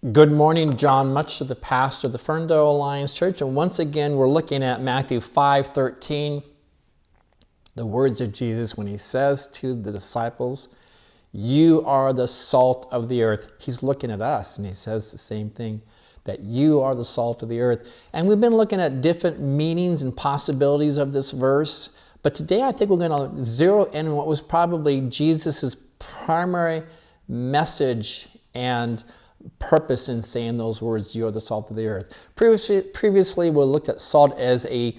Good morning, John Much, the pastor of the Ferndale Alliance Church. And once again, we're looking at Matthew 5:13, the words of Jesus when he says to the disciples, "You are the salt of the earth." He's looking at us and he says the same thing, that you are the salt of the earth. And we've been looking at different meanings and possibilities of this verse. But today I think we're going to zero in on what was probably Jesus' primary message and purpose in saying those words, "You are the salt of the earth." Previously, we looked at salt as a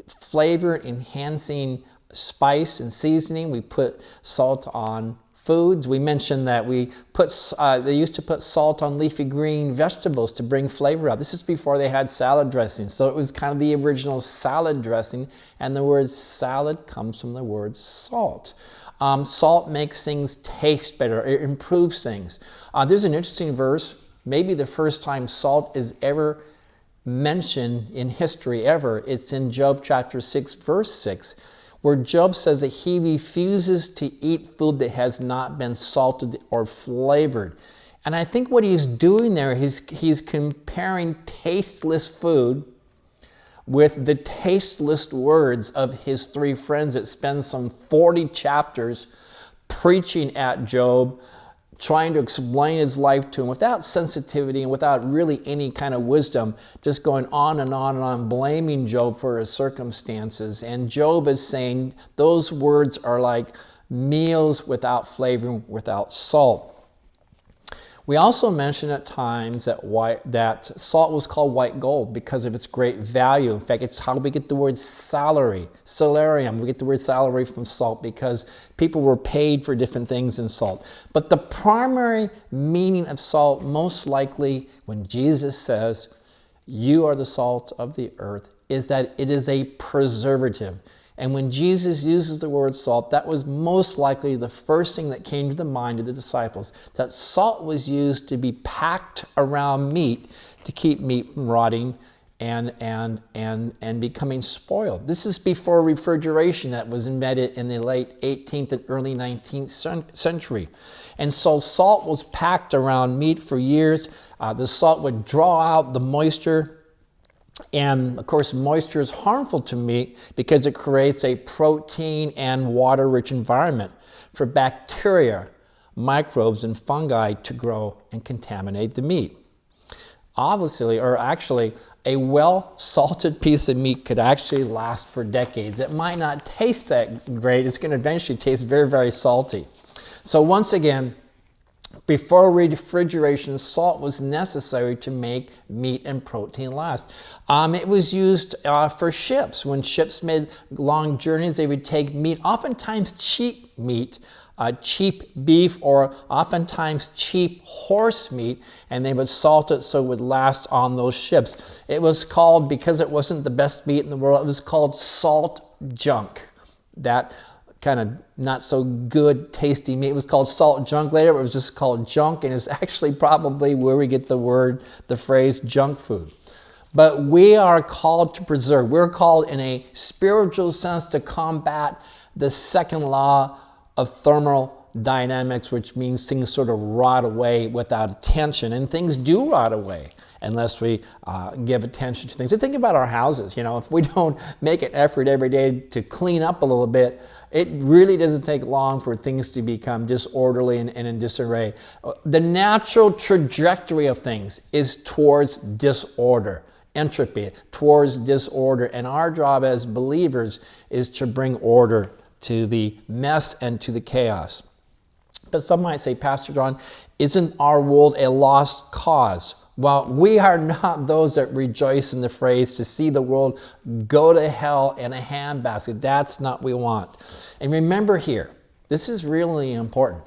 flavor-enhancing spice and seasoning. We put salt on foods. We mentioned that they used to put salt on leafy green vegetables to bring flavor out. This is before they had salad dressing, so it was kind of the original salad dressing, and the word salad comes from the word salt. Salt makes things taste better. It improves things. There's an interesting verse, maybe the first time salt is ever mentioned in history ever. It's in Job chapter 6, verse 6, where Job says that he refuses to eat food that has not been salted or flavored. And I think what he's doing there, he's comparing tasteless food with the tasteless words of his three friends that spend some 40 chapters preaching at Job, trying to explain his life to him without sensitivity and without really any kind of wisdom, just going on and on and on, blaming Job for his circumstances. And Job is saying those words are like meals without flavor, without salt. We also mentioned at times that salt was called white gold because of its great value. In fact, it's how we get the word salary, salarium. We get the word salary from salt because people were paid for different things in salt. But the primary meaning of salt, most likely when Jesus says, "You are the salt of the earth," is that it is a preservative. And when Jesus uses the word salt, that was most likely the first thing that came to the mind of the disciples, that salt was used to be packed around meat to keep meat from rotting and becoming spoiled. This is before refrigeration that was invented in the late 18th and early 19th century. And so salt was packed around meat for years. The salt would draw out the moisture. And of course, moisture is harmful to meat because it creates a protein and water-rich environment for bacteria, microbes, and fungi to grow and contaminate the meat. Obviously, or actually, a well-salted piece of meat could actually last for decades. It might not taste that great. It's going to eventually taste very, very salty. So once again, before refrigeration, salt was necessary to make meat and protein last. It was used for ships. When ships made long journeys, they would take meat, oftentimes cheap meat, cheap beef, or oftentimes cheap horse meat, and they would salt it so it would last on those ships. It was called, because it wasn't the best meat in the world, it was called salt junk. That kind of not so good tasty meat. It was called salt junk. Later it was just called junk, and it's actually probably where we get the phrase junk food. But we are called to preserve. We're called in a spiritual sense to combat the second law of thermodynamics, which means things sort of rot away without attention, and things do rot away unless we give attention to things. So think about our houses. If we don't make an effort every day to clean up a little bit, it really doesn't take long for things to become disorderly and in disarray. The natural trajectory of things is towards disorder, entropy, towards disorder. And our job as believers is to bring order to the mess and to the chaos. But some might say, "Pastor John, isn't our world a lost cause?" Well, we are not those that rejoice in the phrase to see the world go to hell in a handbasket. That's not what we want. And remember here, this is really important.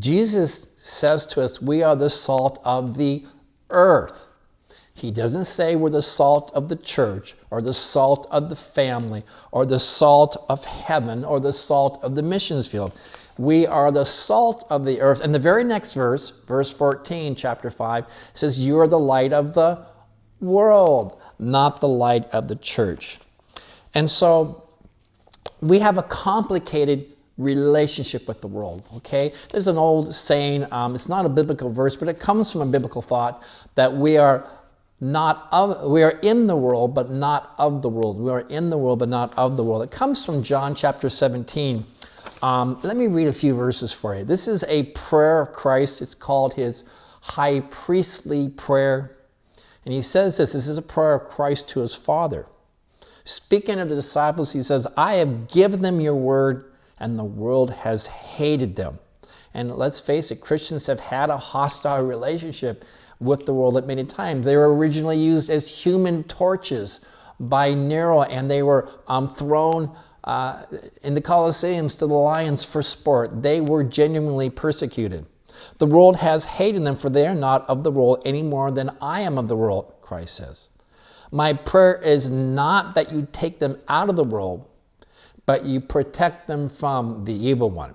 Jesus says to us, we are the salt of the earth. He doesn't say we're the salt of the church or the salt of the family or the salt of heaven or the salt of the missions field. We are the salt of the earth. And the very next verse, verse 14, chapter 5, says, "You are the light of the world, not the light of the church." And so we have a complicated relationship with the world, okay? There's an old saying, it's not a biblical verse, but it comes from a biblical thought that we are in the world, but not of the world. We are in the world, but not of the world. It comes from John chapter 17. Let me read a few verses for you. This is a prayer of Christ. It's called his high priestly prayer. And he says this is a prayer of Christ to his Father. Speaking of the disciples, he says, I have given them your word, and the world has hated them. And let's face it, Christians have had a hostile relationship with the world at many times. They were originally used as human torches by Nero, and they were thrown in the Colosseums to the lions for sport. They were genuinely persecuted. The world has hated them, for they are not of the world any more than I am of the world, Christ says. My prayer is not that you take them out of the world, but you protect them from the evil one.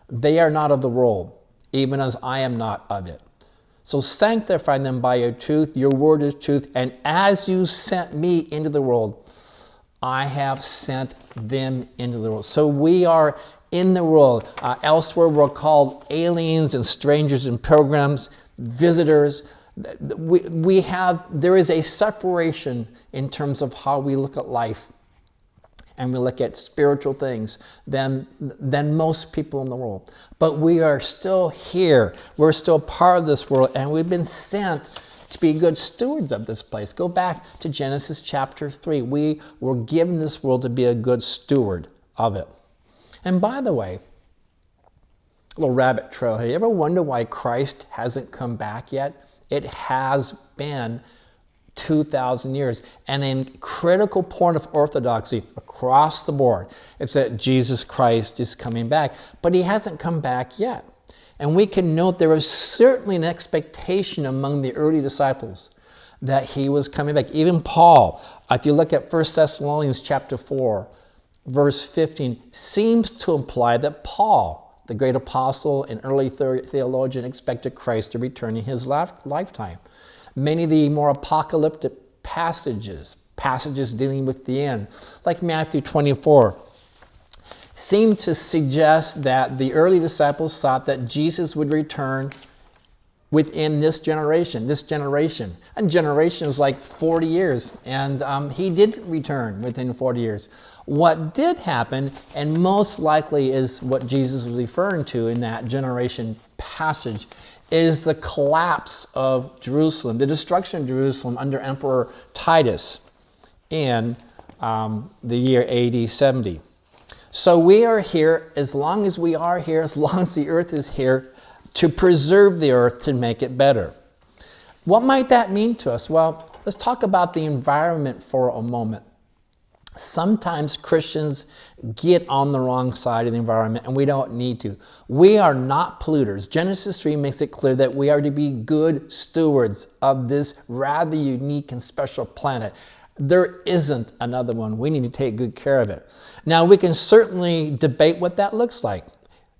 They are not of the world, even as I am not of it. So sanctify them by your truth. Your word is truth. And as you sent me into the world, I have sent them into the world. So we are in the world. Elsewhere, we're called aliens and strangers and pilgrims, visitors. There is a separation in terms of how we look at life and we look at spiritual things than most people in the world. But we are still here. We're still part of this world, and we've been sent to be good stewards of this place. Go back to Genesis chapter 3. We were given this world to be a good steward of it. And by the way, a little rabbit trail here. You ever wonder why Christ hasn't come back yet? It has been 2,000 years. And a critical point of orthodoxy across the board is that Jesus Christ is coming back. But he hasn't come back yet. And we can note there was certainly an expectation among the early disciples that he was coming back. Even Paul, if you look at 1 Thessalonians chapter 4, verse 15, seems to imply that Paul, the great apostle and early theologian, expected Christ to return in his lifetime. Many of the more apocalyptic passages dealing with the end, like Matthew 24, seem to suggest that the early disciples thought that Jesus would return within this generation. A generation is like 40 years, and he didn't return within 40 years. What did happen, and most likely is what Jesus was referring to in that generation passage, is the collapse of Jerusalem, the destruction of Jerusalem under Emperor Titus in the year AD 70. So we are here, as long as we are here, as long as the earth is here, to preserve the earth, to make it better. What might that mean to us? Well, let's talk about the environment for a moment. Sometimes Christians get on the wrong side of the environment, and we don't need to. We are not polluters. Genesis 3 makes it clear that we are to be good stewards of this rather unique and special planet. There isn't another one. We need to take good care of it. Now, we can certainly debate what that looks like.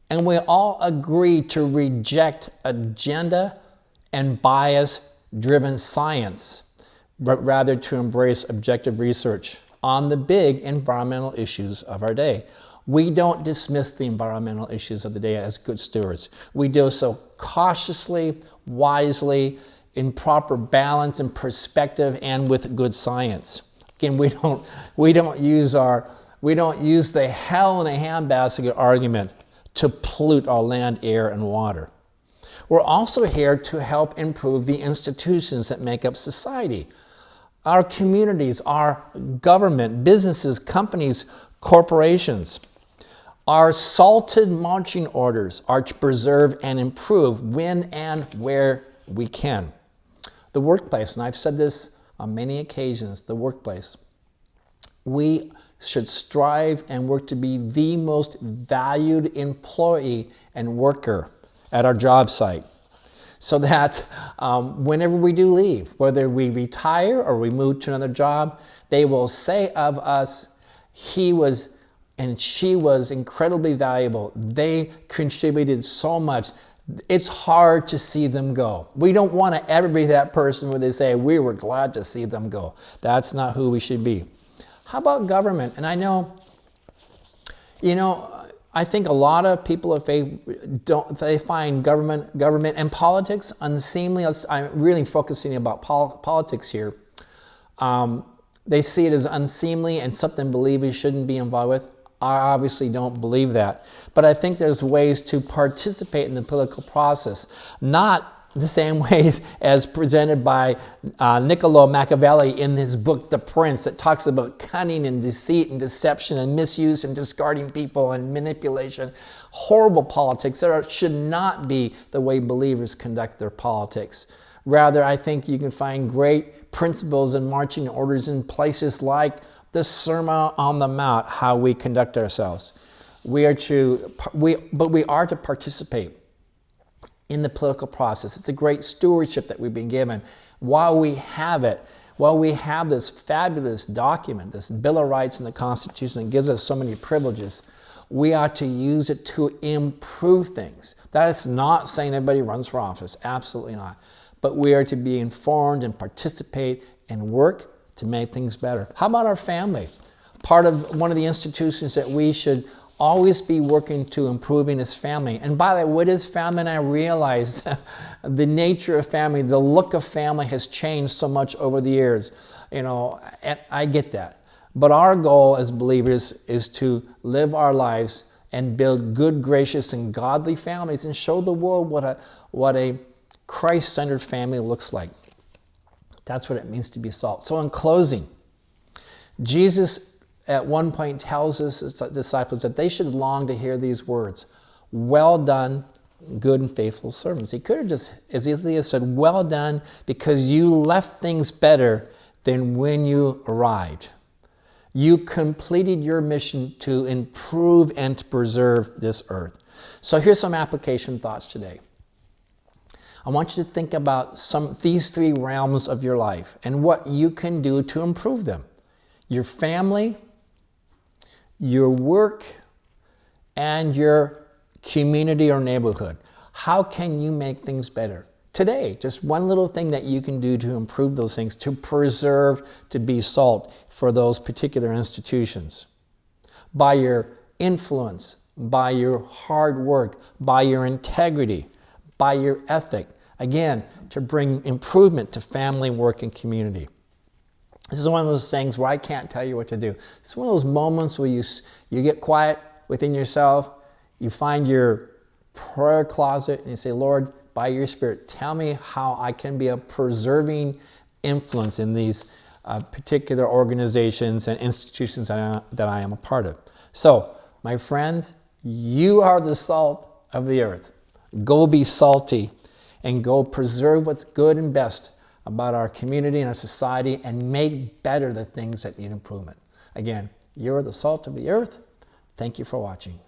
And we all agree to reject agenda and bias-driven science, but rather to embrace objective research on the big environmental issues of our day. We don't dismiss the environmental issues of the day as good stewards. We do so cautiously, wisely, in proper balance and perspective, and with good science. Again, we don't use the hell in a handbasket argument to pollute our land, air, and water. We're also here to help improve the institutions that make up society. Our communities, our government, businesses, companies, corporations. Our salted marching orders are to preserve and improve when and where we can. The workplace, and I've said this on many occasions, the workplace. We should strive and work to be the most valued employee and worker at our job site, so that whenever we do leave, whether we retire or we move to another job, they will say of us, he was and she was incredibly valuable. They contributed so much. It's hard to see them go. We don't want to ever be that person where they say, we were glad to see them go. That's not who we should be. How about government? And I know, I think a lot of people of faith they find government and politics unseemly. I'm really focusing about politics here. They see it as unseemly and something believers shouldn't be involved with. I obviously don't believe that. But I think there's ways to participate in the political process, not the same ways as presented by Niccolo Machiavelli in his book, The Prince, that talks about cunning and deceit and deception and misuse and discarding people and manipulation. Horrible politics. That should not be the way believers conduct their politics. Rather, I think you can find great principles and marching orders in places like the Sermon on the Mount, how we conduct ourselves. We are to participate in the political process. It's a great stewardship that we've been given. While we have it, while we have this fabulous document, this Bill of Rights and the Constitution that gives us so many privileges, we ought to use it to improve things. That is not saying everybody runs for office. Absolutely not. But we are to be informed and participate and work to make things better. How about our family? Part of one of the institutions that we should always be working to improving is family. And by the way, what is family? And I realize the nature of family, the look of family has changed so much over the years. And I get that. But our goal as believers is to live our lives and build good, gracious, and godly families and show the world what a Christ-centered family looks like. That's what it means to be salt. So in closing, Jesus at one point tells his disciples that they should long to hear these words, "Well done, good and faithful servants." He could have just as easily as said, "Well done, because you left things better than when you arrived. You completed your mission to improve and to preserve this earth." So here's some application thoughts today. I want you to think about these three realms of your life and what you can do to improve them. Your family, your work, and your community or neighborhood. How can you make things better? Today, just one little thing that you can do to improve those things, to preserve, to be salt for those particular institutions. By your influence, by your hard work, by your integrity, by your ethic, again, to bring improvement to family, work, and community. This is one of those things where I can't tell you what to do. It's one of those moments where you get quiet within yourself, you find your prayer closet, and you say, "Lord, by your Spirit, tell me how I can be a preserving influence in these particular organizations and institutions that I am a part of." So, my friends, you are the salt of the earth. Go be salty and go preserve what's good and best about our community and our society and make better the things that need improvement. Again, you're the salt of the earth. Thank you for watching.